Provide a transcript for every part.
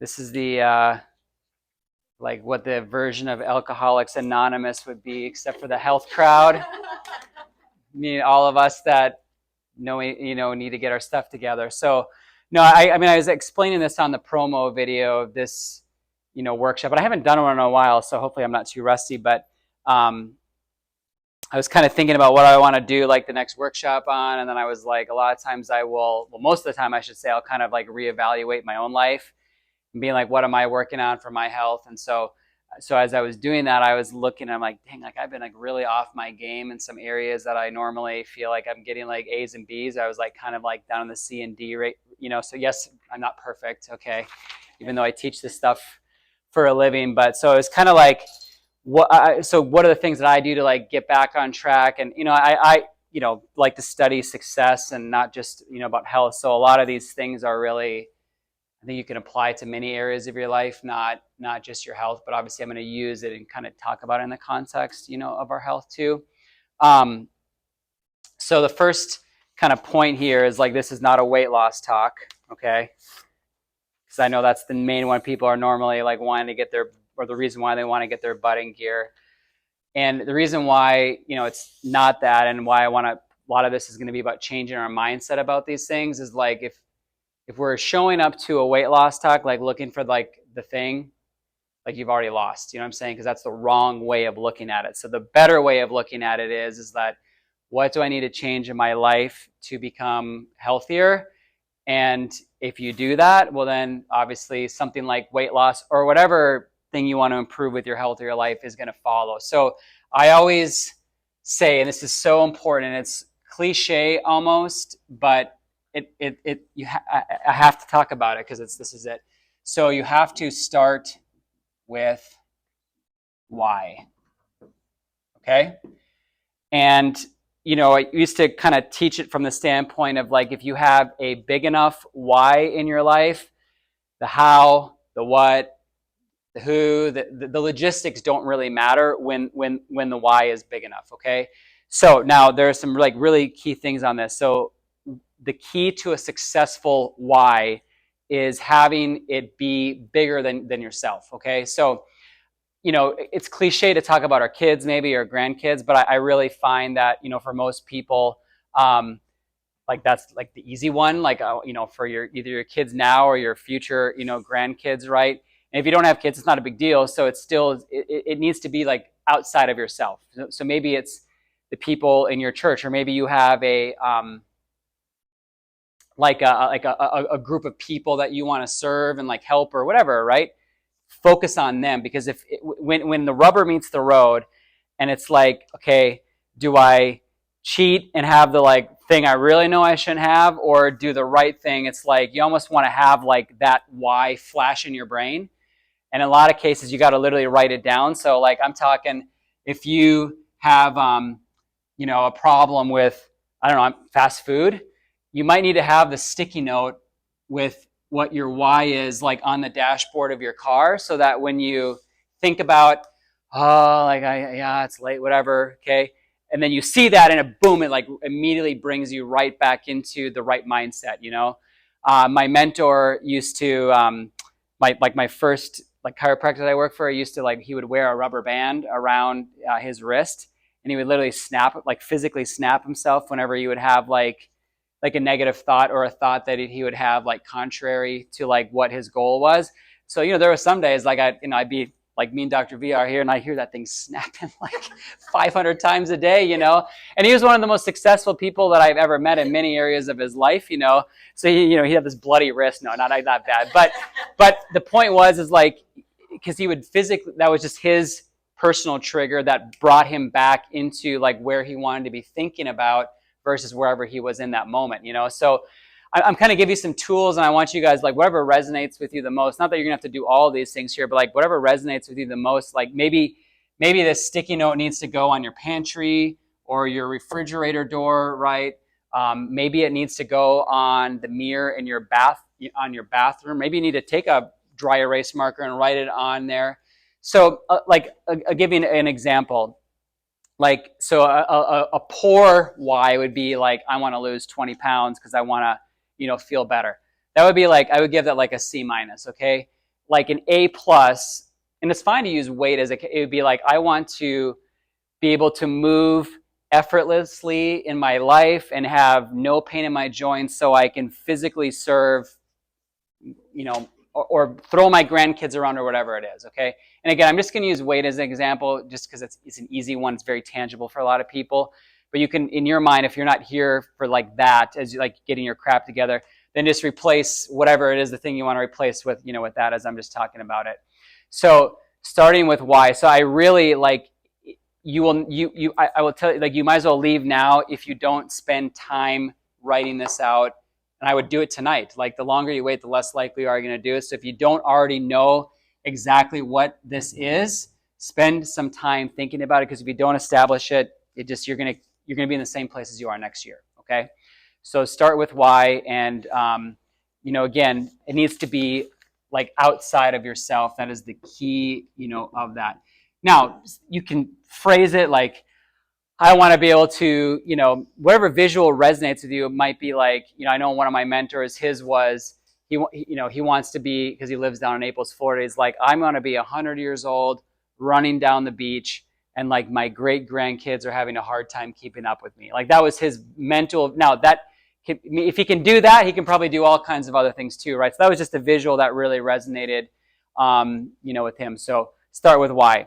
This is the like what the version of Alcoholics Anonymous would be, except for the health crowd. I mean, all of us that need to get our stuff together. So, no, I mean, I was explaining this on the promo video of this, workshop, but I haven't done one in a while, so hopefully I'm not too rusty. But I was kind of thinking about what I want to do, like the next workshop on, and then I was like, a lot of times most of the time I should say, I'll kind of like reevaluate my own life and being like, what am I working on for my health? And so as I was doing that, I was looking, I'm like, dang, like I've been like really off my game in some areas that I normally feel like I'm getting like A's and B's. I was like kind of like down in the C and D rate, so yes, I'm not perfect, okay, even though I teach this stuff for a living. But so it's kind of like, what are the things that I do to like get back on track? And I like to study success and not just about health. So a lot of these things are really, I think you can apply to many areas of your life, not just your health, but obviously I'm going to use it and kind of talk about it in the context, of our health too. So the first kind of point here is like, this is not a weight loss talk, okay? Because I know that's the main one people are normally like wanting to get or the reason why they want to get their butt in gear. And the reason why, it's not that, and why a lot of this is going to be about changing our mindset about these things, is like, if we're showing up to a weight loss talk, like looking for like the thing, like you've already lost, you know what I'm saying? Because that's the wrong way of looking at it. So the better way of looking at it is that, what do I need to change in my life to become healthier? And if you do that, well, then obviously something like weight loss or whatever thing you want to improve with your health or your life is going to follow. So I always say, and this is so important, and it's cliche almost, but I have to talk about it because this is it. So you have to start with why. Okay? And I used to kind of teach it from the standpoint of like, if you have a big enough why in your life, the how, the what, the who, the logistics don't really matter when the why is big enough, okay? So now there are some like really key things on this. So the key to a successful why is having it be bigger than yourself, okay? So, it's cliche to talk about our kids maybe or grandkids, but I really find that, for most people, like that's like the easy one, like, for either your kids now or your future, grandkids, right? And if you don't have kids, it's not a big deal. So it's still, it needs to be like outside of yourself. So maybe it's the people in your church, or maybe you have a group of people that you want to serve and like help or whatever, right? Focus on them, because when the rubber meets the road and it's like, okay, do I cheat and have the like thing I really know I shouldn't have, or do the right thing? It's like you almost want to have like that why flash in your brain. And in a lot of cases, you got to literally write it down. So like I'm talking, if you have a problem with, I don't know, fast food, you might need to have the sticky note with what your why is like on the dashboard of your car, so that when you think about, it's late, whatever, okay, and then you see that and boom, it like immediately brings you right back into the right mindset. My mentor used to, my first like chiropractor I worked for, he would wear a rubber band around his wrist, and he would literally physically snap himself whenever he would have like a negative thought or a thought that he would have like contrary to like what his goal was. So, there were some days like I'd be like me and Dr. V are here and I hear that thing snapping like 500 times a day, and he was one of the most successful people that I've ever met in many areas of his life, so he had this bloody wrist. No, not that bad. But the point is like, because he would physically, that was just his personal trigger that brought him back into like where he wanted to be thinking about versus wherever he was in that moment, So I'm kind of giving you some tools, and I want you guys, like, whatever resonates with you the most, not that you're gonna have to do all of these things here, but like whatever resonates with you the most, like maybe this sticky note needs to go on your pantry or your refrigerator door, right? Maybe it needs to go on the mirror in your bathroom. Maybe you need to take a dry erase marker and write it on there. So I'll give you an example. Like, so a poor why would be like, I want to lose 20 pounds because I want to, feel better. That would be like, I would give that like a C-, okay? like an A plus, and it's fine to use weight as it would be like, I want to be able to move effortlessly in my life and have no pain in my joints so I can physically serve, or throw my grandkids around or whatever it is, okay? And again, I'm just going to use weight as an example just because it's an easy one. It's very tangible for a lot of people. But you can, in your mind, if you're not here for like that, as you like getting your crap together, then just replace whatever it is, the thing you want to replace with, with that as I'm just talking about it. So starting with why. So I really like, I will tell you, like, you might as well leave now if you don't spend time writing this out. And I would do it tonight. Like, the longer you wait, the less likely you are going to do it. So if you don't already know exactly what this is, spend some time thinking about it, because if you don't establish it, you're going to be in the same place as you are next year. Okay. So start with why. And, again, it needs to be like outside of yourself. That is the key, of that. Now, you can phrase it like, I want to be able to, whatever visual resonates with you. It might be like, I know one of my mentors, his was, he wants to be, because he lives down in Naples, Florida. He's like, I'm going to be 100 years old running down the beach, and like my great grandkids are having a hard time keeping up with me. Like, that was his mental. Now that, if he can do that, he can probably do all kinds of other things too, right? So that was just a visual that really resonated, with him. So start with why.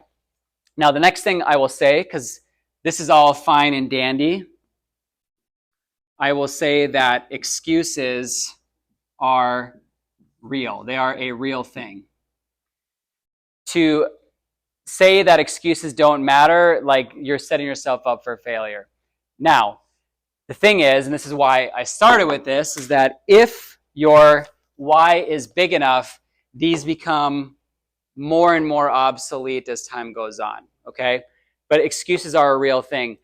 Now, the next thing I will say, because this is all fine and dandy, I will say that excuses are real. They are a real thing. To say that excuses don't matter, like, you're setting yourself up for failure. Now, the thing is, and this is why I started with this, is that if your why is big enough, these become more and more obsolete as time goes on, okay? But excuses are a real thing.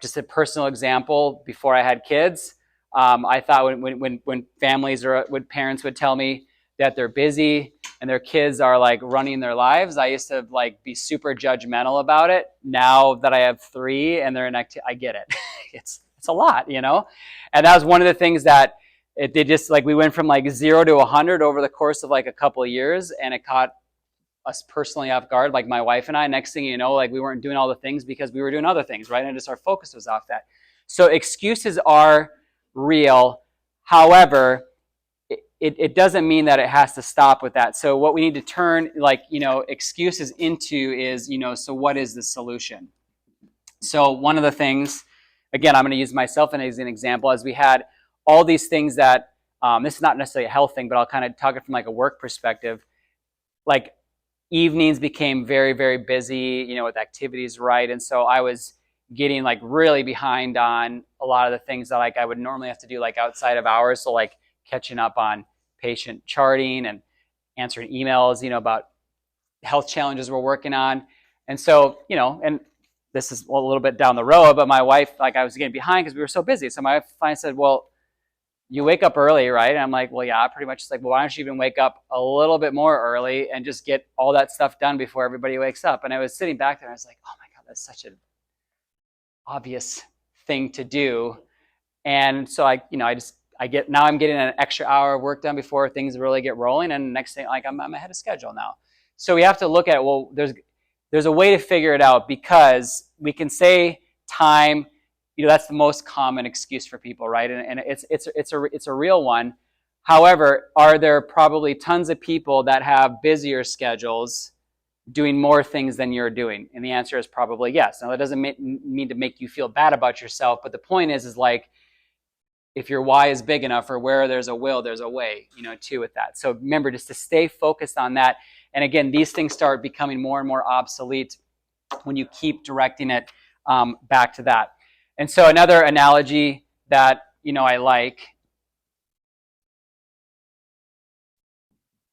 Just a personal example, before I had kids, I thought when families or when parents would tell me that they're busy and their kids are like running their lives, I used to like be super judgmental about it. Now that I have 3 and they're in I get it. It's a lot, And that was one of the things that they just, like, we went from like 0 to 100 over the course of like a couple of years, and it caught us personally off guard, like my wife and I. Next thing you know, like, we weren't doing all the things because we were doing other things, right? And just our focus was off that. So excuses are real. However, it doesn't mean that it has to stop with that. So what we need to turn, like, excuses into is, so what is the solution? So one of the things, again, I'm going to use myself as an example, as we had all these things that, this is not necessarily a health thing, but I'll kind of talk it from like a work perspective. Like, evenings became very, very busy, with activities, right? And so I was getting like really behind on a lot of the things that like I would normally have to do like outside of hours. So like catching up on patient charting and answering emails, about health challenges we're working on. And so, and this is a little bit down the road, but my wife, like, I was getting behind because we were so busy. So my wife finally said, well, you wake up early, right? And I'm like, well, yeah, pretty much. It's like, well, why don't you even wake up a little bit more early and just get all that stuff done before everybody wakes up? And I was sitting back there and I was like, oh my God, that's such an obvious thing to do. And so I'm getting an extra hour of work done before things really get rolling. And next thing, like, I'm ahead of schedule now. So we have to look at, well, there's a way to figure it out, because we can say time, that's the most common excuse for people, right? And it's a real one. However, are there probably tons of people that have busier schedules doing more things than you're doing? And the answer is probably yes. Now, that doesn't mean to make you feel bad about yourself, but the point is like, if your why is big enough, or where there's a will, there's a way, too, with that. So remember just to stay focused on that. And again, these things start becoming more and more obsolete when you keep directing it back to that. And so another analogy that, I like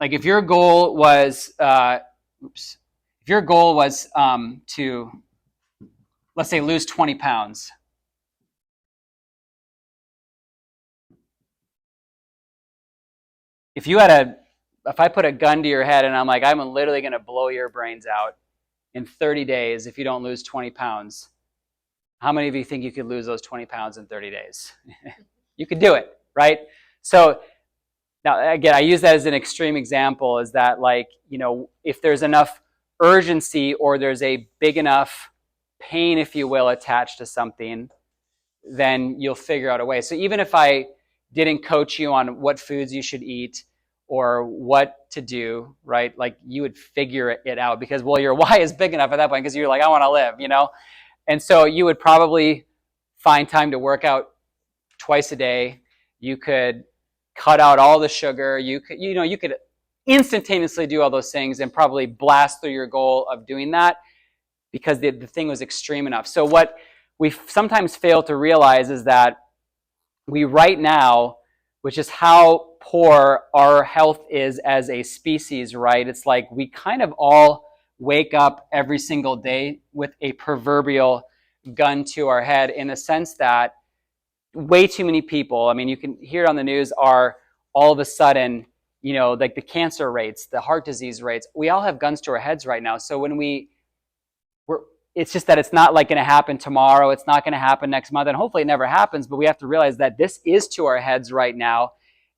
if your goal was, to, let's say, lose 20 pounds. If I put a gun to your head and I'm like, I'm literally going to blow your brains out in 30 days if you don't lose 20 pounds. How many of you think you could lose those 20 pounds in 30 days? You could do it, right? So Now, again, I use that as an extreme example, is that, like, if there's enough urgency or there's a big enough pain, if you will, attached to something, then you'll figure out a way. So even if I didn't coach you on what foods you should eat or what to do, right? Like, you would figure it out because, well, your why is big enough at that point because you're like, I want to live, And so you would probably find time to work out twice a day. You could cut out all the sugar. You could instantaneously do all those things and probably blast through your goal of doing that because the thing was extreme enough. So what we sometimes fail to realize is that we right now, which is how poor our health is as a species, right? It's like we kind of all wake up every single day with a proverbial gun to our head, in a sense that way too many people, I mean, you can hear it on the news, are all of a sudden, like the cancer rates, the heart disease rates, we all have guns to our heads right now. So when it's just that it's not like going to happen tomorrow. It's not going to happen next month. And hopefully it never happens. But we have to realize that this is to our heads right now.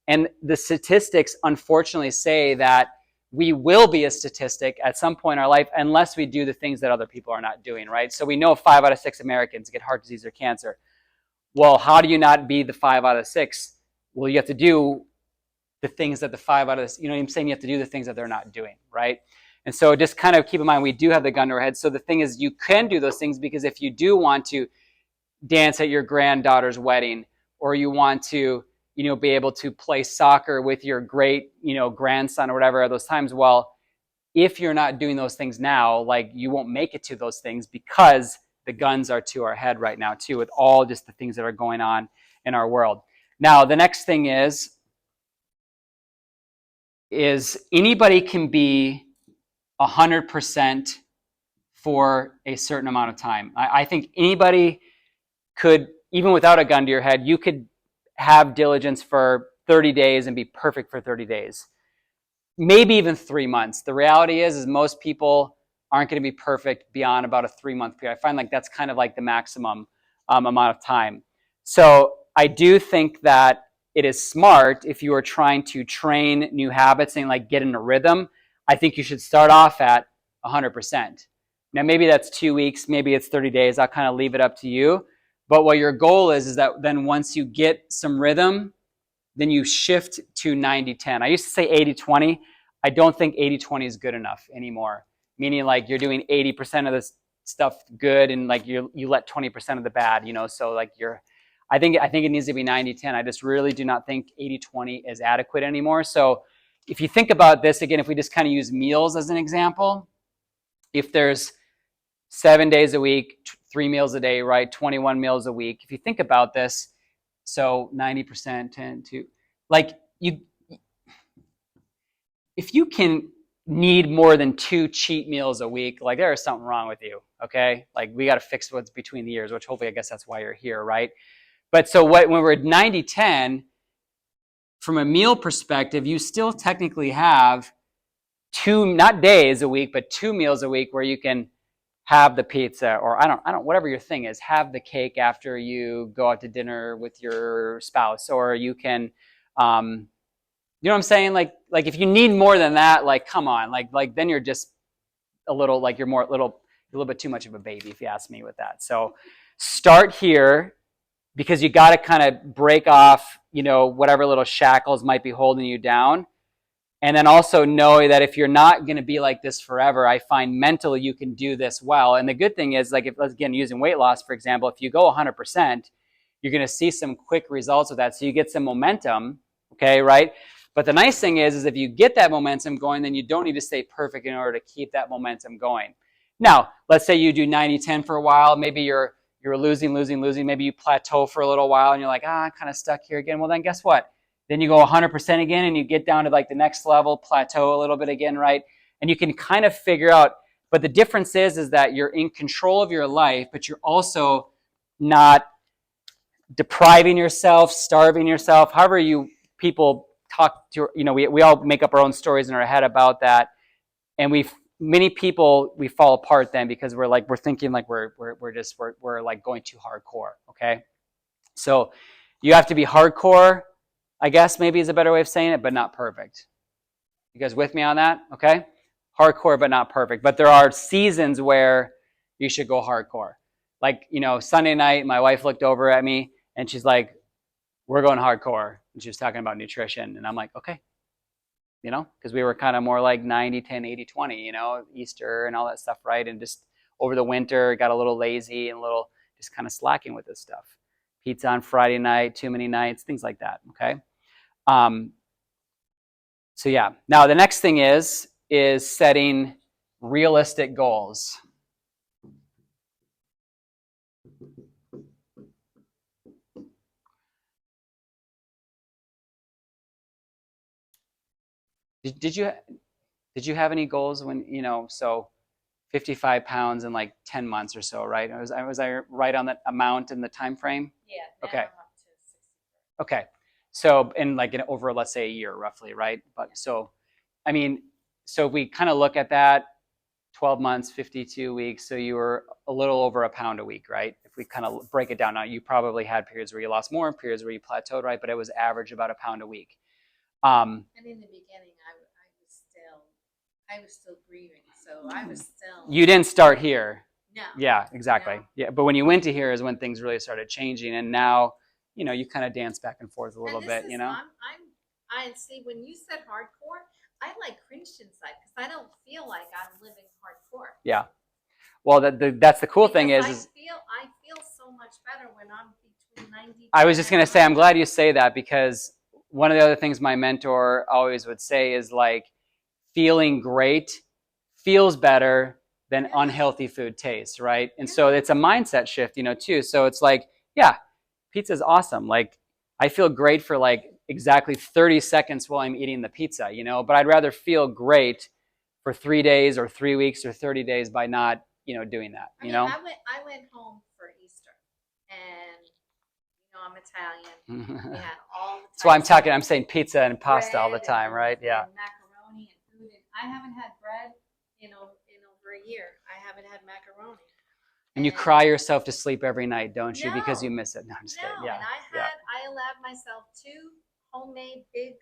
And the statistics, unfortunately, say that we will be a statistic at some point in our life unless we do the things that other people are not doing, right? So we know 5 out of 6 Americans get heart disease or cancer. Well, how do you not be the 5 out of 6? Well, you have to do the things that the 5 out of, I'm saying? You have to do the things that they're not doing, right? And so just kind of keep in mind, we do have the gun to our head. So the thing is, you can do those things because if you do want to dance at your granddaughter's wedding, or you want to, be able to play soccer with your great, grandson or whatever at those times, well, if you're not doing those things now, like, you won't make it to those things because the guns are to our head right now too, with all just the things that are going on in our world. Now, the next thing is anybody can be 100% for a certain amount of time. I think anybody could, even without a gun to your head, you could have diligence for 30 days and be perfect for 30 days. Maybe even 3 months. The reality is most people aren't going to be perfect beyond about a 3-month period. I find like that's kind of like the maximum amount of time. So I do think that it is smart, if you are trying to train new habits and like get in a rhythm, I think you should start off at 100%. Now, maybe that's 2 weeks, maybe it's 30 days. I'll kind of leave it up to you. But what your goal is that then once you get some rhythm, then you shift to 90-10. I used to say 80-20. I don't think 80-20 is good enough anymore. Meaning like you're doing 80% of this stuff good and like you let 20% of the bad, so like I think it needs to be 90-10. I just really do not think 80-20 is adequate anymore. So if you think about this, again, if we just kind of use meals as an example, if there's 7 days a week, 3 meals a day, right? 21 meals a week. If you think about this, so 90%, 10, 2, like if you can need more than 2 cheat meals a week, like there is something wrong with you, okay? Like we got to fix what's between the ears, which hopefully I guess that's why you're here, right? But so when we're at 90-10, from a meal perspective, you still technically have 2, not days a week, but 2 meals a week where you can have the pizza, or I don't, whatever your thing is, have the cake after you go out to dinner with your spouse, or you can, you know what I'm saying? Like if you need more than that, like, come on, like then you're just a little, like you're a little bit too much of a baby, if you ask me with that. So start here, because you got to kind of break off, whatever little shackles might be holding you down. And then also know that if you're not going to be like this forever, I find mentally you can do this well. And the good thing is, like, if, again, using weight loss, for example, if you go 100%, you're going to see some quick results with that. So you get some momentum, okay, right? But the nice thing is if you get that momentum going, then you don't need to stay perfect in order to keep that momentum going. Now, let's say you do 90-10 for a while. Maybe you're losing. Maybe you plateau for a little while and you're like, I'm kind of stuck here again. Well, then guess what? Then you go 100% again and you get down to like the next level, plateau a little bit again, right? And you can kind of figure out, but the difference is that you're in control of your life, but you're also not depriving yourself, starving yourself, however you people talk to, we all make up our own stories in our head about that. And many people, we fall apart then because we're thinking like we're like going too hardcore, okay? So you have to be hardcore I guess maybe is a better way of saying it, but not perfect. You guys with me on that? Okay? Hardcore, but not perfect. But there are seasons where you should go hardcore. Like, Sunday night, my wife looked over at me and she's like, we're going hardcore. And she was talking about nutrition. And I'm like, okay. Because we were kind of more like 90, 10, 80, 20, Easter and all that stuff, right? And just over the winter, got a little lazy and a little just kind of slacking with this stuff. Pizza on Friday night, too many nights, things like that, okay? So yeah, now the next thing is setting realistic goals. Did you have any goals when, so 55 pounds in like 10 months or so, right? Was I right on that amount in the time frame? Yeah. Okay. I'm up to 60. Okay. So over, let's say, a year roughly, right? But so, I mean, so if we kind of look at that, 12 months, 52 weeks, so you were a little over a pound a week, right? If we kind of break it down, now you probably had periods where you lost more, periods where you plateaued, right? But it was average about a pound a week. And in the beginning, I was still grieving, so I was still. You didn't start here. No. Yeah, exactly. No. Yeah, but when you went to here is when things really started changing, and now, you kind of dance back and forth a little bit, I see when you said hardcore, I like cringed inside because I don't feel like I'm living hardcore. Yeah. Well, that's the cool thing is I feel so much better when I'm between 90. I was just going to say, I'm glad you say that, because one of the other things my mentor always would say is like, feeling great feels better than unhealthy food tastes, right? And so it's a mindset shift, too. So it's like, yeah, pizza's awesome. Like, I feel great for like exactly 30 seconds while I'm eating the pizza, but I'd rather feel great for 3 days or 3 weeks or 30 days by not, doing that, I went home for Easter, and I'm Italian. We had all the That's why I'm saying pizza and pasta all the time, right? Yeah. And macaroni and food. And I haven't had bread in over a year. I haven't had macaroni. And you cry yourself to sleep every night, don't you? Because you miss it. No, I'm just kidding. Yeah. And I allowed myself 2 homemade big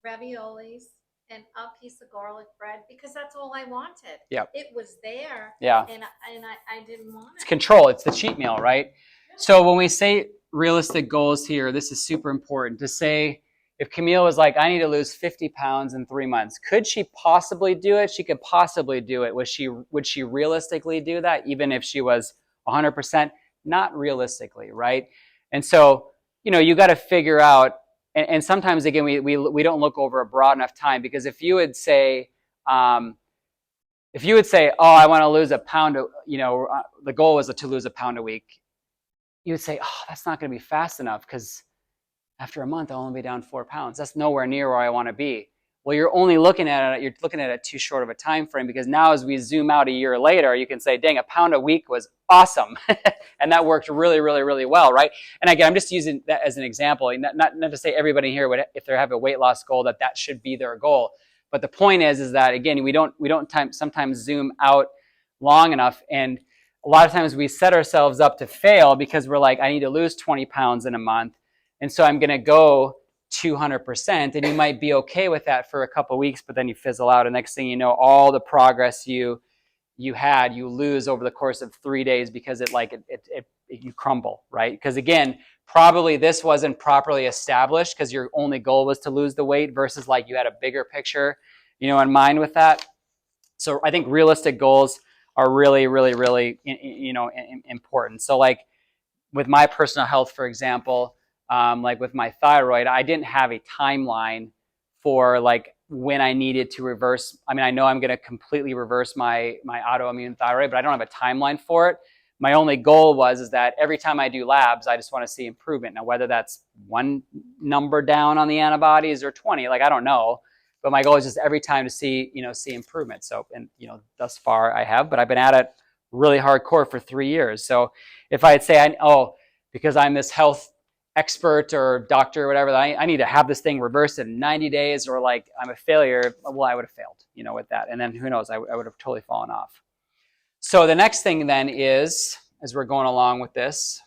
raviolis and a piece of garlic bread because that's all I wanted. Yeah. It was there. Yeah. And I didn't want it. It's control. It's the cheat meal, right? Yeah. So when we say realistic goals here, this is super important to say. If Camille was like, I need to lose 50 pounds in 3 months, could she possibly do it? She could possibly do it. Would she realistically do that, even if she was 100%? Not realistically, right? And so, you got to figure out, and sometimes, again, we don't look over a broad enough time, because if you would say, oh, I want to lose a pound, the goal was to lose a pound a week, you would say, oh, that's not going to be fast enough, because after a month, I'll only be down 4 pounds. That's nowhere near where I want to be. Well, you're looking at it too short of a time frame, because now as we zoom out a year later, you can say, dang, a pound a week was awesome. And that worked really, really, really well, right? And again, I'm just using that as an example. Not to say everybody here would, if they have a weight loss goal, that should be their goal. But the point is that, again, we don't sometimes zoom out long enough. And a lot of times we set ourselves up to fail because we're like, I need to lose 20 pounds in a month. And so I'm going to go 200%, and you might be okay with that for a couple of weeks, but then you fizzle out. And next thing you know, all the progress you lose over the course of 3 days because you crumble, right? Because again, probably this wasn't properly established because your only goal was to lose the weight versus like you had a bigger picture, in mind with that. So I think realistic goals are really, really, really, important. So like with my personal health, for example, like with my thyroid, I didn't have a timeline for like when I needed to reverse. I mean, I know I'm going to completely reverse my autoimmune thyroid, but I don't have a timeline for it. My only goal is that every time I do labs, I just want to see improvement. Now, whether that's 1 number down on the antibodies or 20, like, I don't know. But my goal is just every time to see improvement. So, and, thus far I have, but I've been at it really hardcore for 3 years. So if I'd say, because I'm this health expert or doctor or whatever, I need to have this thing reversed in 90 days, or like I'm a failure, well, I would have failed, with that. And then who knows, I would have totally fallen off. So the next thing then is, as we're going along with this,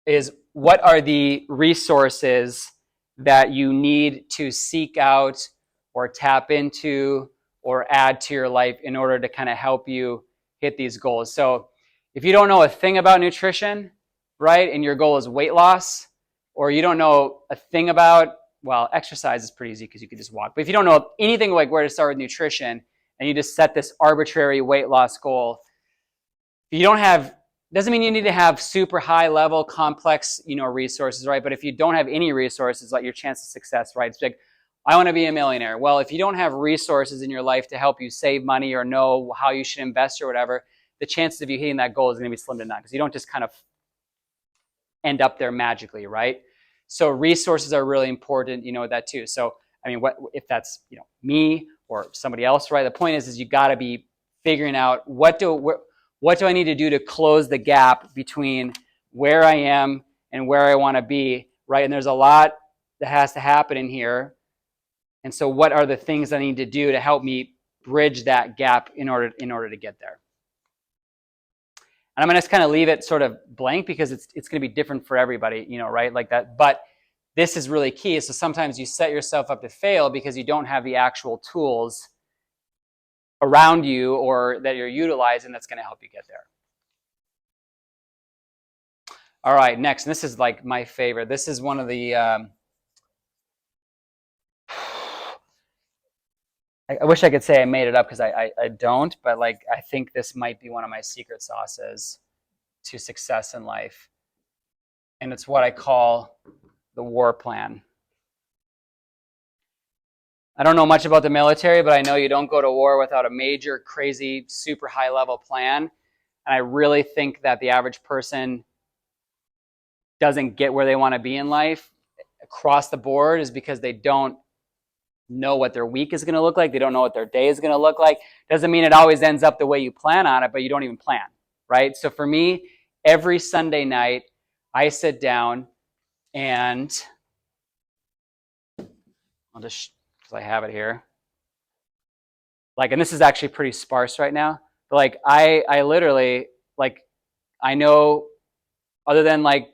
is what are the resources that you need to seek out or tap into or add to your life in order to kind of help you hit these goals. So if you don't know a thing about nutrition, right, and your goal is weight loss, or you don't know a thing about, well, exercise is pretty easy because you can just walk. But if you don't know anything like where to start with nutrition and you just set this arbitrary weight loss goal, you don't have, doesn't mean you need to have super high level complex, resources, right? But if you don't have any resources, like your chance of success, right? It's like, I want to be a millionaire. Well, if you don't have resources in your life to help you save money or know how you should invest or whatever, the chances of you hitting that goal is going to be slim to none because you don't just kind of end up there magically, right? So resources are really important, that too. So, I mean, what if that's, me or somebody else, right? The point is you got to be figuring out what do I need to do to close the gap between where I am and where I want to be, right? And there's a lot that has to happen in here. And so what are the things I need to do to help me bridge that gap in order to get there? And I'm going to just kind of leave it sort of blank because it's going to be different for everybody, right? Like that. But this is really key. So sometimes you set yourself up to fail because you don't have the actual tools around you or that you're utilizing that's going to help you get there. All right, next. And this is like my favorite. This is one of the, I wish I could say I made it up because I don't, but like I think this might be one of my secret sauces to success in life. And it's what I call the war plan. I don't know much about the military, but I know you don't go to war without a major, crazy, super high level plan. And I really think that the average person doesn't get where they want to be in life across the board is because they don't know what their week is going to look like. They don't know what their day is going to look like. Doesn't mean it always ends up the way you plan on it, but you don't even plan, right? So for me, every Sunday night, I sit down and I'll just, because I have it here. Like, and this is actually pretty sparse right now, but like I literally, like, I know other than like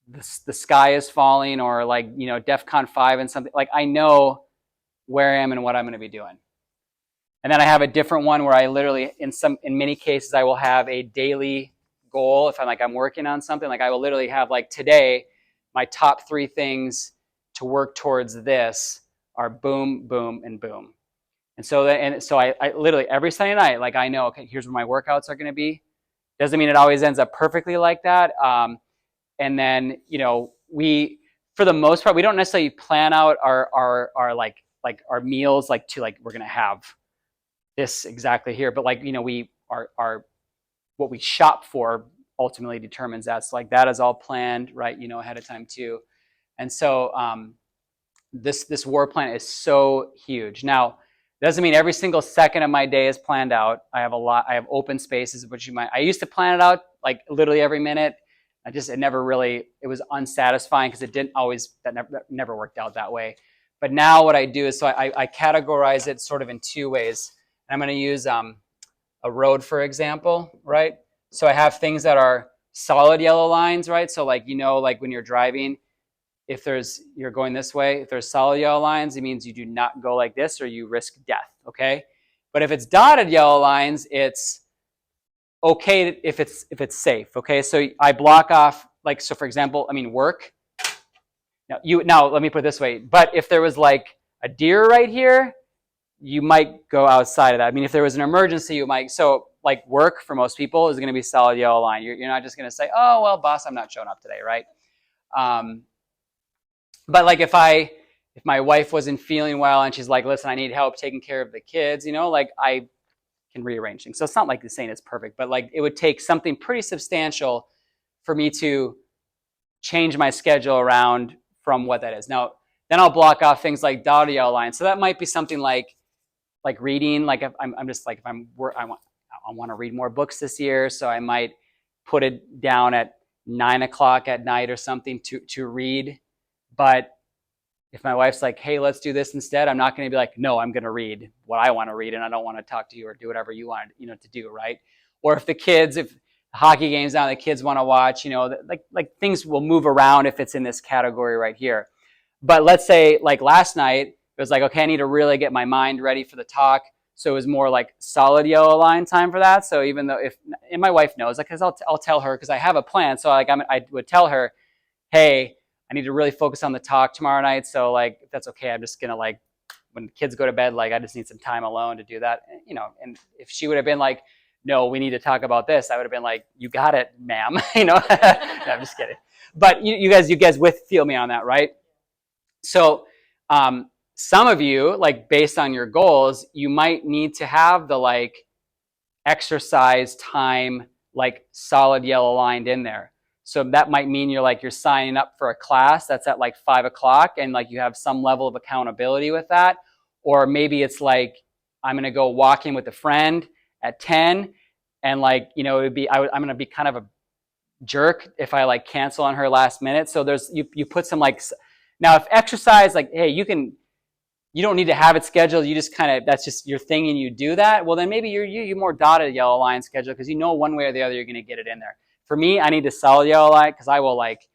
the sky is falling or like, DEFCON 5 and something, like I know where I am and what I'm going to be doing. And then I have a different one where I literally, in many cases, I will have a daily goal. If I'm working on something, like I will literally have like today, my top 3 things to work towards this are boom, boom, and boom. And so I literally every Sunday night, like I know, okay, here's where my workouts are going to be. Doesn't mean it always ends up perfectly like that. And then, we, for the most part, we don't necessarily plan out our like our meals, like to like, we're going to have this exactly here. But like, we are what we shop for ultimately determines that. So like that is all planned, right? Ahead of time too. And so this war plan is so huge. Now, doesn't mean every single second of my day is planned out. I have open spaces, which I used to plan it out like literally every minute. It was unsatisfying because that never worked out that way. But now what I do is, so I categorize it sort of in 2 ways. And I'm going to use a road, for example, right? So I have things that are solid yellow lines, right? So like, like when you're driving, if you're going this way, if there's solid yellow lines, it means you do not go like this or you risk death, okay? But if it's dotted yellow lines, it's okay if it's safe, okay? So I block off, like, so for example, work. Now let me put it this way, but if there was like a deer right here, you might go outside of that. If there was an emergency, you might, so like work for most people is going to be solid yellow line. You're not just going to say, oh, well, boss, I'm not showing up today, right? But like if my wife wasn't feeling well and she's like, listen, I need help taking care of the kids, like I can rearrange things. So it's not like the saying it's perfect, but like it would take something pretty substantial for me to change my schedule around from what that is. Now, then I'll block off things like dotted yellow lines. So that might be something like reading. Like if I want to read more books this year, so I might put it down at 9 o'clock at night or something to read. But if my wife's like, hey, let's do this instead, I'm not going to be like, no, I'm going to read what I want to read and I don't want to talk to you or do whatever you want to do, right? Or if the kids, if hockey games now the kids want to watch, like things will move around if it's in this category right here. But let's say like last night, it was like, okay, I need to really get my mind ready for the talk. So it was more like solid yellow line time for that. So even though and my wife knows, like, cause I'll tell her, cause I have a plan. So like I would tell her, hey, I need to really focus on the talk tomorrow night. So like, if that's okay, I'm just going to like, when the kids go to bed, like I just need some time alone to do that. And if she would have been like, no, we need to talk about this, I would have been like, you got it, ma'am. No, I'm just kidding. But you guys feel me on that, right? So some of you, like based on your goals, you might need to have the like exercise time, like solid yellow lined in there. So that might mean you're signing up for a class that's at like 5:00 and like you have some level of accountability with that. Or maybe it's like, I'm going to go walking with a friend at 10 and like, it would be, I'm going to be kind of a jerk if I like cancel on her last minute. So you put some like, now if exercise, like, hey, you don't need to have it scheduled. You just kind of, that's just your thing and you do that. Well, then maybe you're more dotted yellow line schedule because one way or the other you're going to get it in there. For me, I need to solid yellow line because I will like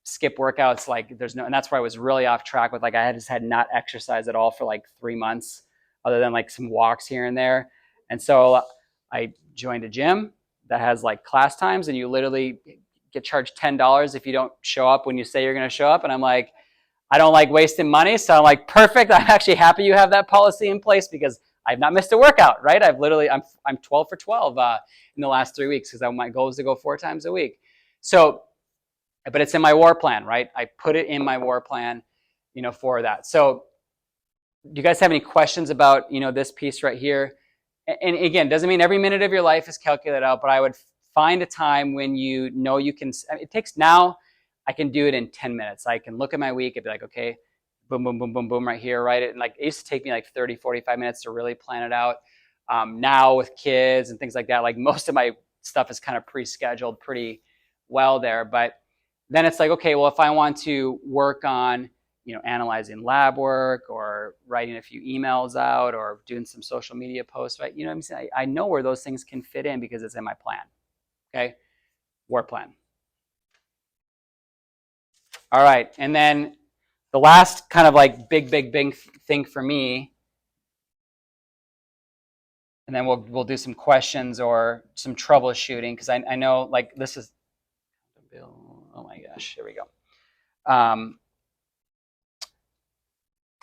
skip workouts. Like and that's where I was really off track with, like, I just had not exercised at all for like 3 months other than like some walks here and there. And so I joined a gym that has like class times and you literally get charged $10 if you don't show up when you say you're going to show up. And I'm like, I don't like wasting money. So I'm like, perfect. I'm actually happy you have that policy in place because I've not missed a workout, right? I'm 12 for 12 in the last 3 weeks because my goal is to go 4 times a week. So, but it's in my war plan, right? I put it in my war plan, for that. So do you guys have any questions about, this piece right here? And again, doesn't mean every minute of your life is calculated out, but I would find a time when you can, it takes now, I can do it in 10 minutes. I can look at my week and be like, okay, boom, boom, boom, boom, boom, right here, right? And like, it used to take me like 30, 45 minutes to really plan it out. Now with kids and things like that, like most of my stuff is kind of pre-scheduled pretty well there. But then it's like, okay, well, if I want to work on, analyzing lab work or writing a few emails out or doing some social media posts, right? You know what I'm saying? I know where those things can fit in because it's in my plan. Okay, war plan. All right, and then the last kind of like big thing for me, and then we'll do some questions or some troubleshooting because I know like this is, oh my gosh, here we go.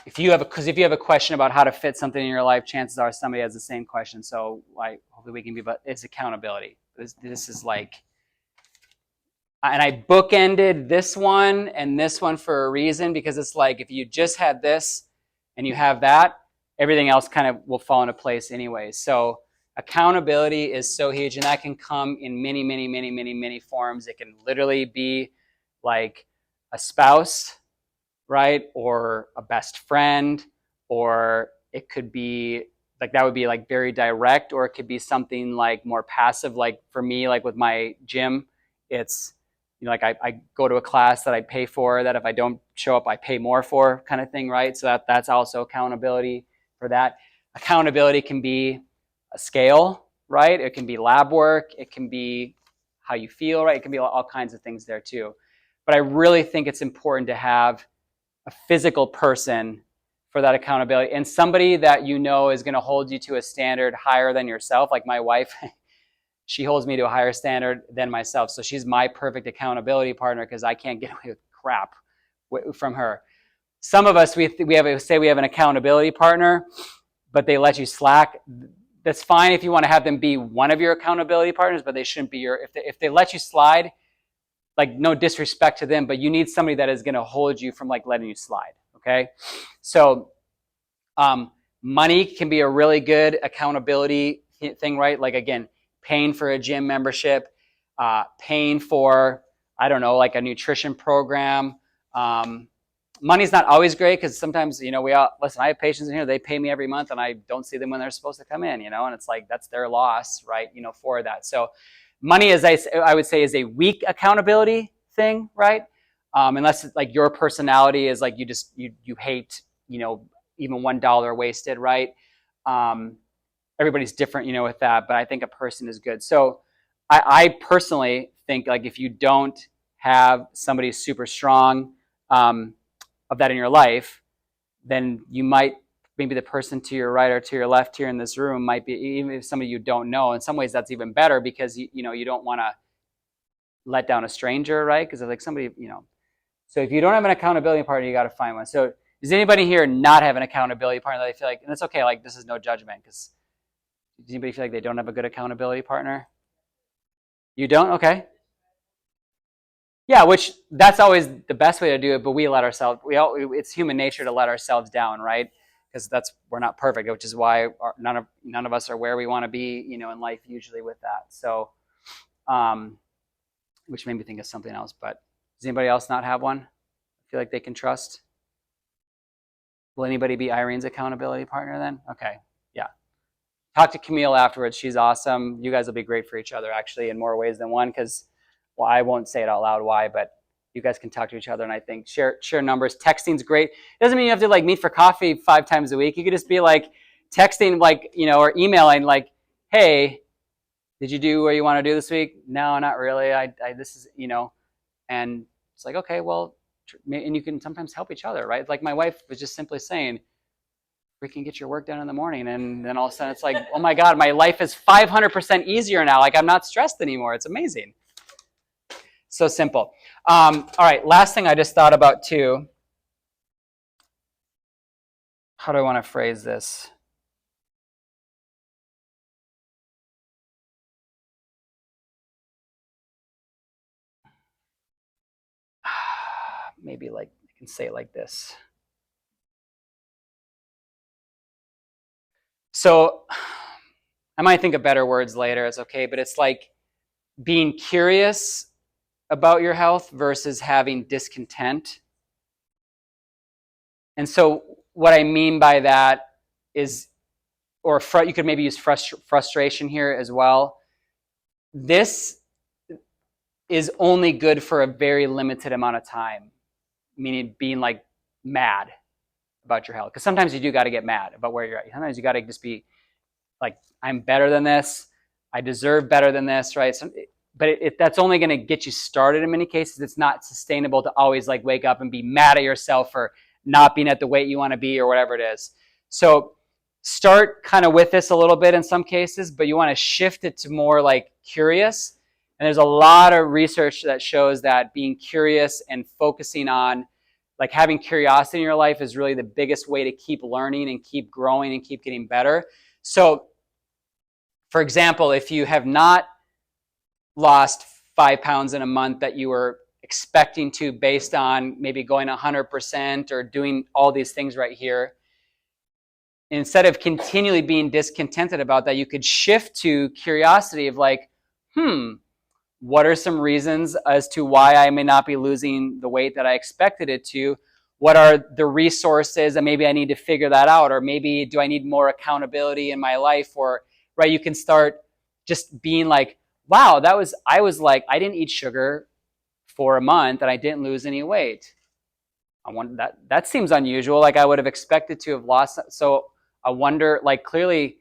If you have a question about how to fit something in your life, chances are somebody has the same question. So like hopefully we can be, but it's accountability. This is like, and I bookended this one and this one for a reason because it's like if you just had this and you have that, everything else kind of will fall into place anyways. So accountability is so huge, and that can come in many forms. It can literally be like a spouse, right? Or a best friend, or it could be like, that would be like very direct, or it could be something like more passive. Like for me, like with my gym, it's, like I go to a class that I pay for, that if I don't show up, I pay more for, kind of thing, right? So that's also accountability for that. Accountability can be a scale, right? It can be lab work. It can be how you feel, right? It can be all kinds of things there too. But I really think it's important to have a physical person for that accountability, and somebody that is going to hold you to a standard higher than yourself. Like my wife, she holds me to a higher standard than myself. So she's my perfect accountability partner because I can't get away with crap from her. Some of us, we have an accountability partner, but they let you slack. That's fine if you want to have them be one of your accountability partners, but they shouldn't be if they let you slide, like no disrespect to them, but you need somebody that is going to hold you from like letting you slide. Okay. So, money can be a really good accountability thing, right? Like again, paying for a gym membership, paying for, I don't know, like a nutrition program. Money's not always great because sometimes, listen, I have patients in here, they pay me every month and I don't see them when they're supposed to come in, and it's like, that's their loss, right? For that. So money, as I would say, is a weak accountability thing, right? Unless it's like your personality is like, you hate, even $1 wasted, right? Everybody's different, with that, but I think a person is good. So I personally think like if you don't have somebody super strong of that in your life, then you might, maybe the person to your right or to your left here in this room might be, even if somebody you don't know, in some ways that's even better because you know, you don't want to let down a stranger, right? Because like somebody, you know, so if you don't have an accountability partner, you got to find one. So does anybody here not have an accountability partner that they feel like, and it's okay, like this is no judgment, because does anybody feel like they don't have a good accountability partner? You don't? Okay. Yeah, which that's always the best way to do it, but we let ourselves, it's human nature to let ourselves down, right? Because that's, we're not perfect, which is why none of us are where we want to be, you know, in life usually with that. So, which made me think of something else, but does anybody else not have one? Feel like they can trust? Will anybody be Irene's accountability partner then? Okay, yeah. Talk to Camille afterwards. She's awesome. You guys will be great for each other, actually, in more ways than one, because, well, I won't say it out loud why, but you guys can talk to each other, and I think share numbers. Texting's great. It doesn't mean you have to like meet for coffee 5 times a week. You could just be like texting, like, you know, or emailing, like, hey, did you do what you want to do this week? No, not really. I this is, you know, and it's like, okay, well, and you can sometimes help each other, right? Like my wife was just simply saying, we can get your work done in the morning, and then all of a sudden it's like, oh my God, my life is 500% easier now. Like I'm not stressed anymore. It's amazing. So simple. All right, last thing I just thought about too. How do I want to phrase this? Maybe like I can say it like this. So I might think of better words later. It's okay, but it's like being curious about your health versus having discontent. And so what I mean by that is, or you could maybe use frustration here as well. This is only good for a very limited amount of time, meaning being like mad about your health. Because sometimes you do got to get mad about where you're at. Sometimes you got to just be like, I'm better than this. I deserve better than this, right? So, but that's only going to get you started in many cases. It's not sustainable to always like wake up and be mad at yourself for not being at the weight you want to be or whatever it is. So start kind of with this a little bit in some cases, but you want to shift it to more like curious. And there's a lot of research that shows that being curious and focusing on like having curiosity in your life is really the biggest way to keep learning and keep growing and keep getting better. So, for example, if you have not lost 5 pounds in a month that you were expecting to based on maybe going 100% or doing all these things right here, instead of continually being discontented about that, you could shift to curiosity of like, what are some reasons as to why I may not be losing the weight that I expected it to? What are the resources? And maybe I need to figure that out. Or maybe do I need more accountability in my life? Or, right, you can start just being like, wow, I was like, I didn't eat sugar for a month and I didn't lose any weight. I wonder, that seems unusual. Like I would have expected to have lost. So I wonder, like clearly,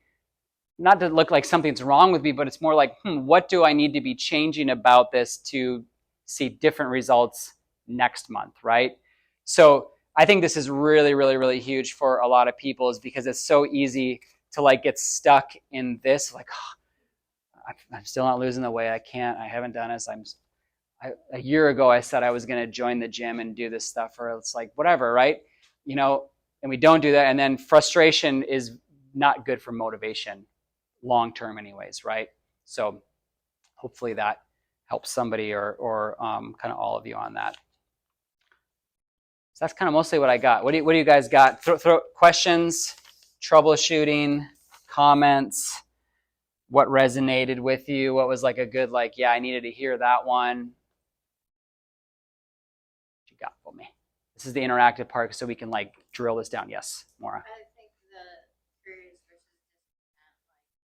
not to look like something's wrong with me, but it's more like, what do I need to be changing about this to see different results next month, right? So I think this is really, really, really huge for a lot of people, is because it's so easy to like get stuck in this, like, oh, I'm still not losing the weight. I haven't done this. A year ago, I said I was going to join the gym and do this stuff, or it's like, whatever, right? You know, and we don't do that. And then frustration is not good for motivation long term anyways, right? So hopefully that helps somebody or kind of all of you on that. So that's kind of mostly what I got. What do you guys got? Throw questions, troubleshooting, comments. What resonated with you? What was like a good, like, yeah, I needed to hear that one. What you got for me? This is the interactive part, so we can like drill this down. Yes, Maura. I think the curious versus discontent, like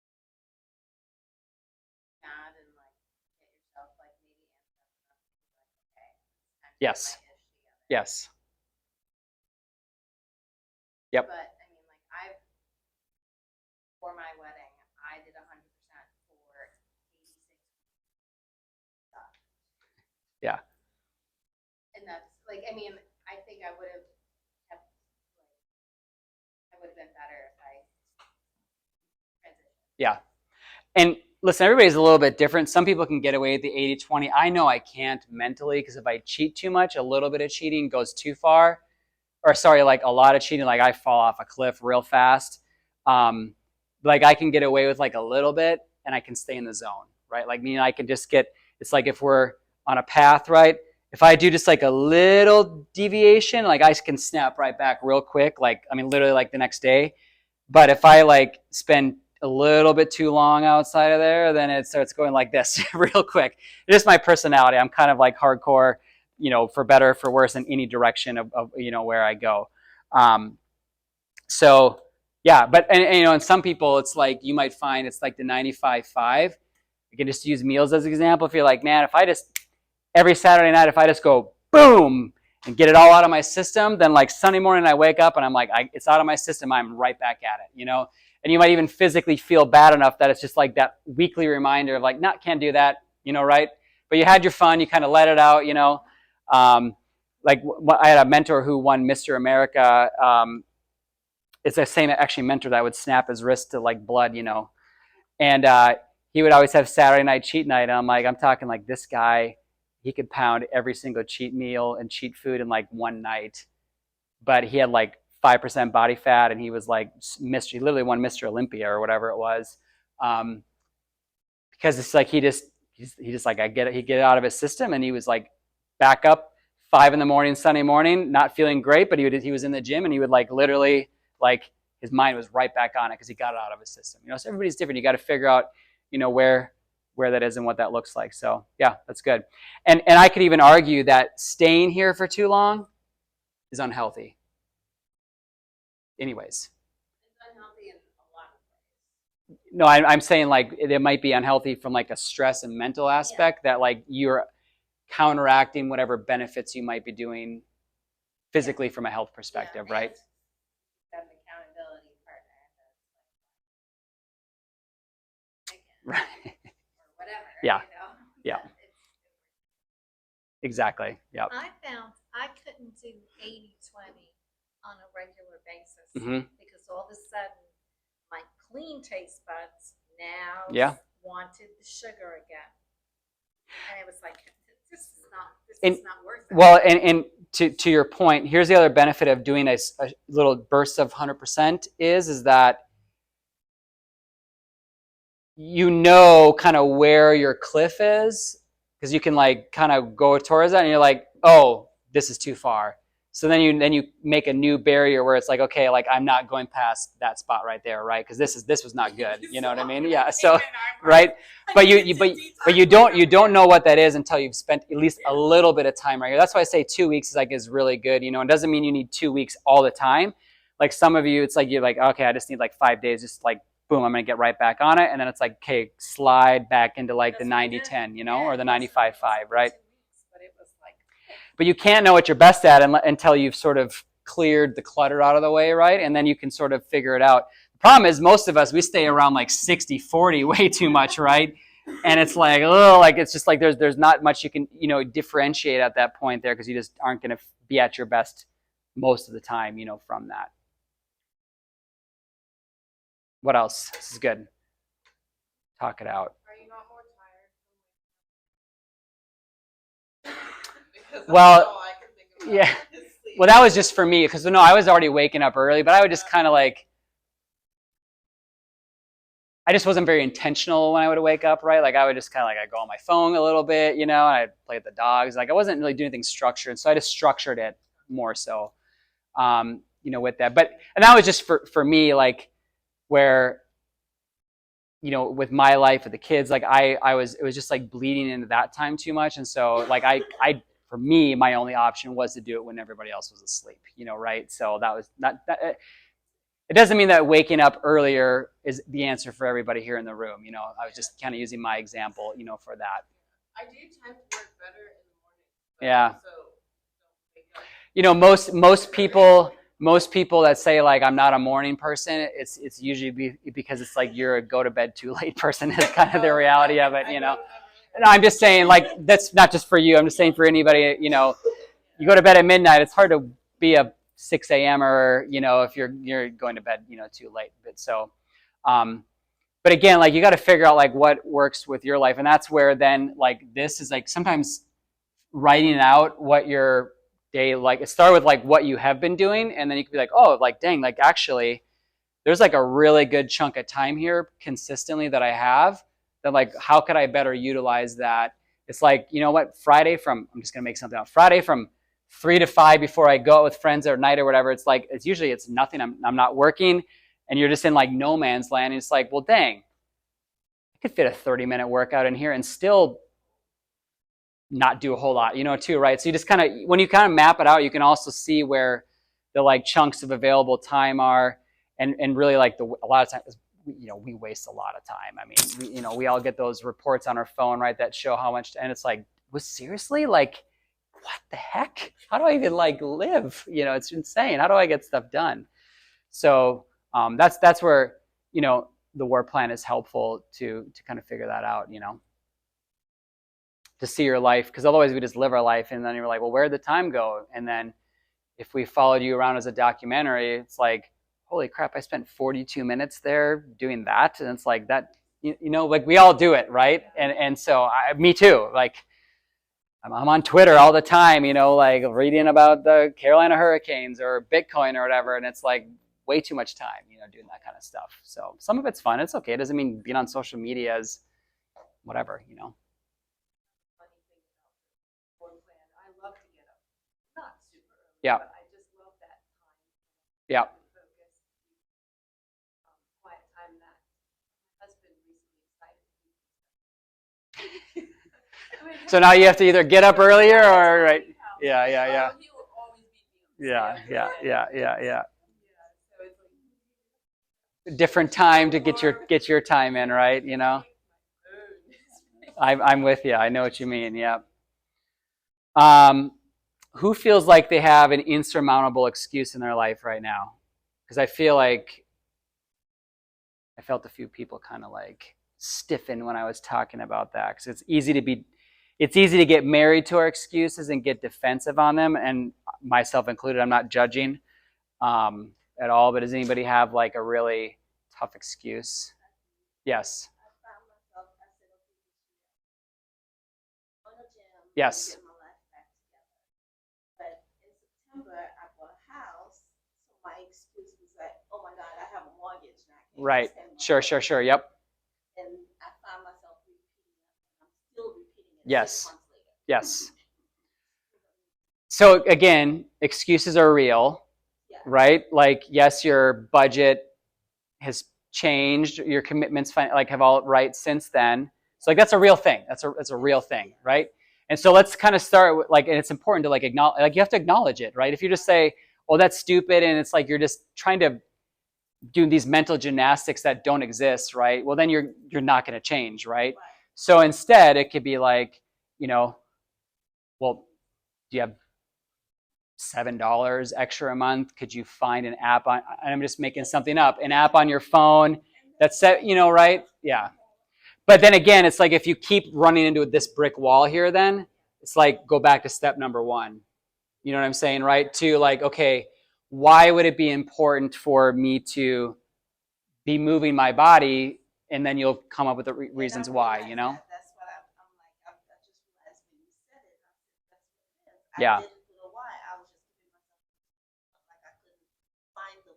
mad and like get yourself like maybe amped up enough to be like, okay, it's time to get Yes. my ish together. Yes. Yep. But I mean, like for my wedding, I did 100% for 86 weeks. Like, I mean, I think I would have kept, I would have been better if I transitioned. Yeah. And listen, everybody's a little bit different. Some people can get away with the 80-20. I know I can't mentally, because if I cheat too much, a little bit of cheating goes too far. Or sorry, like a lot of cheating, like I fall off a cliff real fast. Like I can get away with like a little bit and I can stay in the zone, right? Like I can just get, it's like if we're on a path, right? If I do just like a little deviation, like I can snap right back real quick. Like, I mean, literally like the next day. But if I like spend a little bit too long outside of there, then it starts going like this real quick. It's just my personality. I'm kind of like hardcore, for better or for worse in any direction of where I go. So yeah, but and some people it's like you might find it's like the 95-5. You can just use meals as an example. If you're like, man, if I just every Saturday night, if I just go boom and get it all out of my system, then like Sunday morning I wake up and I'm like, it's out of my system. I'm right back at it, And you might even physically feel bad enough that it's just like that weekly reminder of like, can't do that, right? But you had your fun, you kind of let it out, Like I had a mentor who won Mr. America. It's the same actually mentor that would snap his wrist to like blood, And he would always have Saturday night cheat night. And I'm talking like this guy, he could pound every single cheat meal and cheat food in like one night. But he had like 5% body fat, and he was like he literally won Mr. Olympia or whatever it was, because it's like he just like he'd get it out of his system, and he was like back up 5 a.m. Sunday morning, not feeling great, but he was in the gym, and he would like literally like his mind was right back on it because he got it out of his system. So everybody's different. You got to figure out where that is and what that looks like. So yeah, that's good. And I could even argue that staying here for too long is unhealthy. Anyways. It's unhealthy in a lot of ways. No, I'm saying like it might be unhealthy from like a stress and mental aspect that like you're counteracting whatever benefits you might be doing physically from a health perspective, right? That accountability partner. Right. Or whatever. Yeah. Yeah. Exactly. Yep. I found I couldn't do 80-20 on a regular basis because all of a sudden my clean taste buds now wanted the sugar again. And it was like, this is not worth it. Well, and to your point, here's the other benefit of doing a little burst of 100% is that kind of where your cliff is, because you can like kind of go towards that and you're like, oh, this is too far. So then you make a new barrier where it's like, okay, like I'm not going past that spot right there, right? Because this was not good. You know what I mean? Yeah. So right, but you don't know what that is until you've spent at least a little bit of time right here. That's why I say 2 weeks is really good. It doesn't mean you need 2 weeks all the time. Like some of you, it's like you're like, okay, I just need like 5 days, just like boom, I'm gonna get right back on it, and then it's like, okay, slide back into like the 90-10, or the 95-5, right? But you can't know what you're best at until you've sort of cleared the clutter out of the way, right? And then you can sort of figure it out. The problem is most of us, we stay around like 60-40 way too much, right? And it's like, oh, like it's just like there's not much you can, differentiate at that point there because you just aren't going to be at your best most of the time, from that. What else? This is good. Talk it out. Are you not more tired? Well, yeah. Well, that was just for me because I was already waking up early, but I would just kind of like, I just wasn't very intentional when I would wake up, right? Like I would just kind of like, I'd go on my phone a little bit, and I'd play with the dogs. Like I wasn't really doing anything structured. So I just structured it more so, with that. And that was just for me, like where, with my life with the kids, like it was just like bleeding into that time too much. And so like for me, my only option was to do it when everybody else was asleep, right? So that was not that. It doesn't mean that waking up earlier is the answer for everybody here in the room. I was just kind of using my example, for that. I do tend to work better in the morning. Yeah. So most people that say like I'm not a morning person, it's usually because it's like you're a go to bed too late person is kind of the reality of it, And I'm just saying like that's not just for you. I'm just saying for anybody, you go to bed at midnight, it's hard to be a 6 a.m. or, if you're going to bed, too late. But so, but again, like you got to figure out like what works with your life. And that's where then like this is like sometimes writing out what your day, like it started with like what you have been doing. And then you could be like, oh, like, dang, like actually there's like a really good chunk of time here consistently that I have that like, how could I better utilize that? It's like, you know what, I'm just going to make something up. Friday from 3 to 5 before I go out with friends at night or whatever. It's like, it's nothing. I'm not working and you're just in like no man's land. And it's like, well, dang, I could fit a 30-minute workout in here and still not do a whole lot, too, right? So you just when you kind of map it out, you can also see where the like chunks of available time are. And really like a lot of times, we waste a lot of time. I mean, we all get those reports on our phone, right, that show how much, and it's like, seriously, like, what the heck? How do I even like live? It's insane. How do I get stuff done? So that's where, the war plan is helpful to kind of figure that out, to see your life, because otherwise we just live our life and then you're like, well, where'd the time go? And then if we followed you around as a documentary, it's like, holy crap, I spent 42 minutes there doing that. And it's like that, like we all do it, right? And so me too, like I'm on Twitter all the time, like reading about the Carolina Hurricanes or Bitcoin or whatever. And it's like way too much time, doing that kind of stuff. So some of it's fun. It's okay. It doesn't mean being on social media is whatever, I love to get up, not super early, Yeah. but I just love that time. Yeah. Focus, quiet time that my husband recently decided. So now you have to either get up earlier or right. Yeah. Oh, he will always beat me on the Yeah. Yeah, so it's like Different time to get your time in, right? I'm with you. I know what you mean. Yeah. Who feels like they have an insurmountable excuse in their life right now? Because I feel like I felt a few people kind of like stiffen when I was talking about that. Because it's easy to get married to our excuses and get defensive on them, and myself included. I'm not judging at all. But does anybody have like a really tough excuse? Yes. Yes. But in September, I bought a house, so my excuse was like, "Oh my God, I have a mortgage now." Right. Sure. Yep. And I found myself repeating it. I'm still repeating it. Yes. 6 months later. Yes. So again, excuses are real, right? Like, yes, your budget has changed, your commitments have all right since then. So like that's a real thing. That's a real thing, right? And so let's kind of start with and it's important to like acknowledge, like you have to acknowledge it, right? If you just say, "Oh, that's stupid," and it's like you're just trying to do these mental gymnastics that don't exist, right? Well, then you're not going to change, right? So instead, it could be like, well, do you have $7 extra a month? Could you find an app on? I'm just making something up. An app on your phone that's set, right? Yeah. But then again, it's like if you keep running into this brick wall here, then it's like go back to step number 1. You know what I'm saying, right? To like, okay, why would it be important for me to be moving my body? And then you'll come up with the reasons why, That's what I'm like. I just realized when you said it. That's what it is. Yeah. I didn't know why. I was just giving myself like I couldn't find the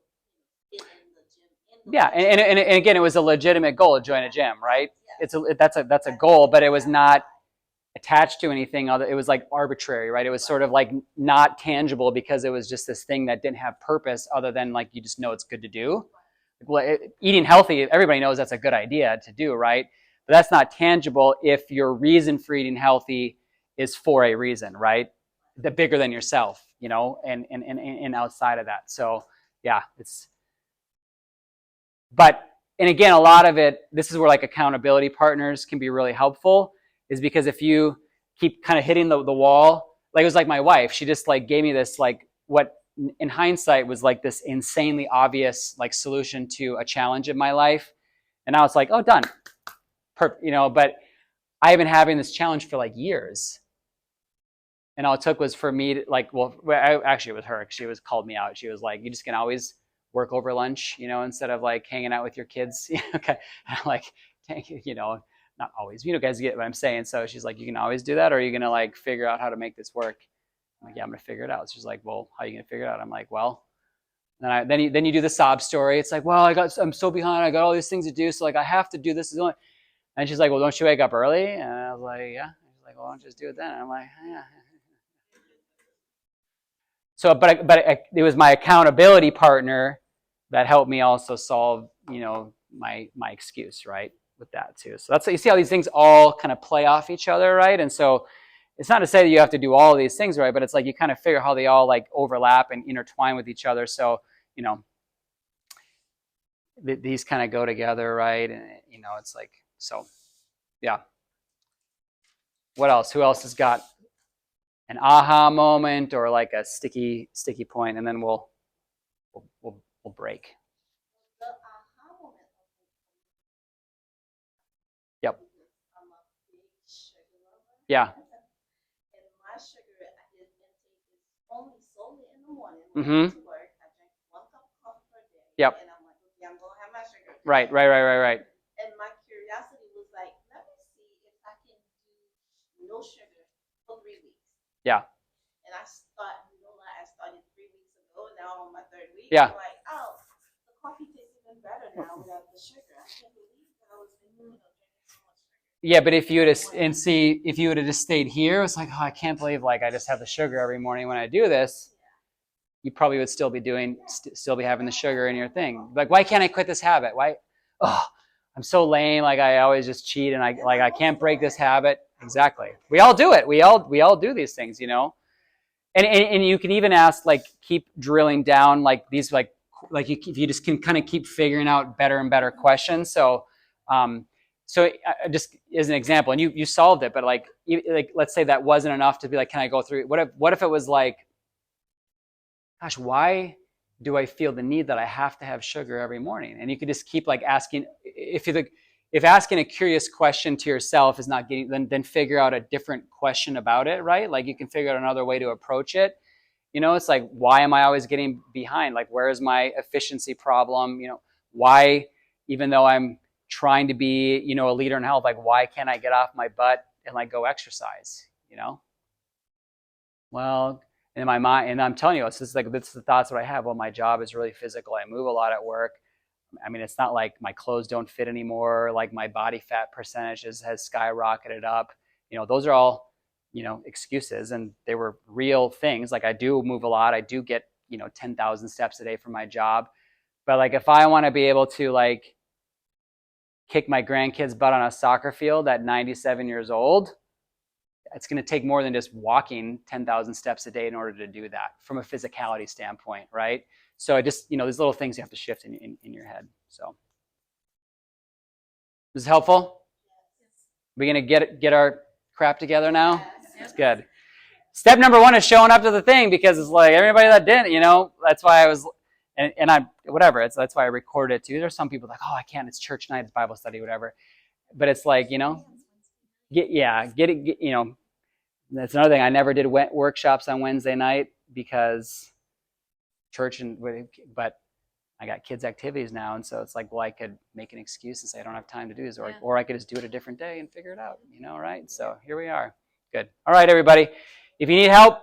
in the gym. Yeah, and again, it was a legitimate goal to join a gym, right? That's a goal, but it was not attached to anything other. It was like arbitrary, right? It was sort of like not tangible because it was just this thing that didn't have purpose other than like you just know it's good to do. Well, eating healthy, everybody knows that's a good idea to do, right? But that's not tangible if your reason for eating healthy is for a reason, right? The bigger than yourself, and outside of that. So yeah, and again, a lot of it, this is where like accountability partners can be really helpful, is because if you keep kind of hitting the wall, like it was like my wife, she just like gave me this like what in hindsight was like this insanely obvious like solution to a challenge in my life. And now it's like, oh, done. Perfect, but I've been having this challenge for like years. And all it took was for me to actually it was her. She was called me out. She was like, you just can always work over lunch, instead of like hanging out with your kids. Okay. And I'm like, not always, guys get what I'm saying. So she's like, you can always do that, or are you going to like figure out how to make this work? I'm like, yeah, I'm going to figure it out. She's like, well, how are you going to figure it out? I'm like, well, then you do the sob story. It's like, well, I'm so behind. I got all these things to do. So like, I have to do this. And she's like, well, don't you wake up early? And I was like, yeah. She's like, well, why don't you just do it then? And I'm like, yeah. So, but it was my accountability partner that helped me also solve, my excuse, right, with that too. So that's, you see how these things all kind of play off each other, right? And so it's not to say that you have to do all of these things, right? But it's like you kind of figure how they all like overlap and intertwine with each other. So, these kind of go together, right? And, it's like, so, yeah. What else? Who else has got an aha moment or like a sticky point, and then we'll break. The aha moment. Yep. I'm a big sugar lover. Yeah. And my sugar intake is only solely in the morning when Mm-hmm. I go to work. I drink 1 cup of coffee per day. Yep. And I'm like, okay, I'm gonna have my sugar. Right. And my curiosity was like, let me see if I can do no sugar for 3 weeks. Yeah. And I started 3 weeks ago. Now I'm on my 3rd week. Yeah. I'm like, oh, the coffee tastes even better now without the sugar. I can't believe that I was drinking so much sugar. Yeah, but if you would have just stayed here, it's like, oh, I can't believe like I just have the sugar every morning when I do this. You probably would still be having the sugar in your thing. Like, why can't I quit this habit? Why? Oh, I'm so lame. Like I always just cheat, and I can't break this habit. Exactly. We all do it. We all do these things, And you can even ask, like, keep drilling down, like these, like if you just can kind of keep figuring out better and better questions. So, just as an example, and you solved it, but like let's say that wasn't enough to be like, can I go through it? What if it was like, gosh, why do I feel the need that I have to have sugar every morning? And you could just keep like asking, if asking a curious question to yourself is not getting, then figure out a different question about it, right? Like you can figure out another way to approach it. It's like, why am I always getting behind? Like, where is my efficiency problem? Why, even though I'm trying to be, a leader in health, like, why can't I get off my butt and like go exercise? Well, in my mind, and I'm telling you, this is the thoughts that I have. Well, my job is really physical. I move a lot at work. I mean, it's not like my clothes don't fit anymore. Like my body fat percentage has skyrocketed up. Those are all, excuses, and they were real things. Like I do move a lot. I do get, 10,000 steps a day from my job. But like, if I want to be able to like kick my grandkids' butt on a soccer field at 97 years old, it's going to take more than just walking 10,000 steps a day in order to do that from a physicality standpoint, right? So these little things you have to shift in your head. So, this is helpful? We're going to get our crap together now? That's good. Step number 1 is showing up to the thing, because it's like everybody that didn't, that's why I was, and I, whatever, that's why I recorded it too. There's some people like, oh, I can't, it's church night, it's Bible study, whatever. But it's like, get it, that's another thing. I never did workshops on Wednesday night because church, but I got kids' activities now, and so it's like, well, I could make an excuse and say I don't have time to do this, or I could just do it a different day and figure it out, right? So here we are. Good. All right, everybody. If you need help,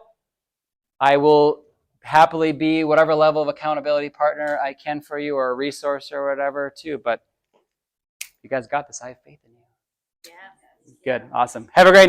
I will happily be whatever level of accountability partner I can for you, or a resource or whatever too. But you guys got this. I have faith in you. Yeah. Good. Awesome. Have a great night.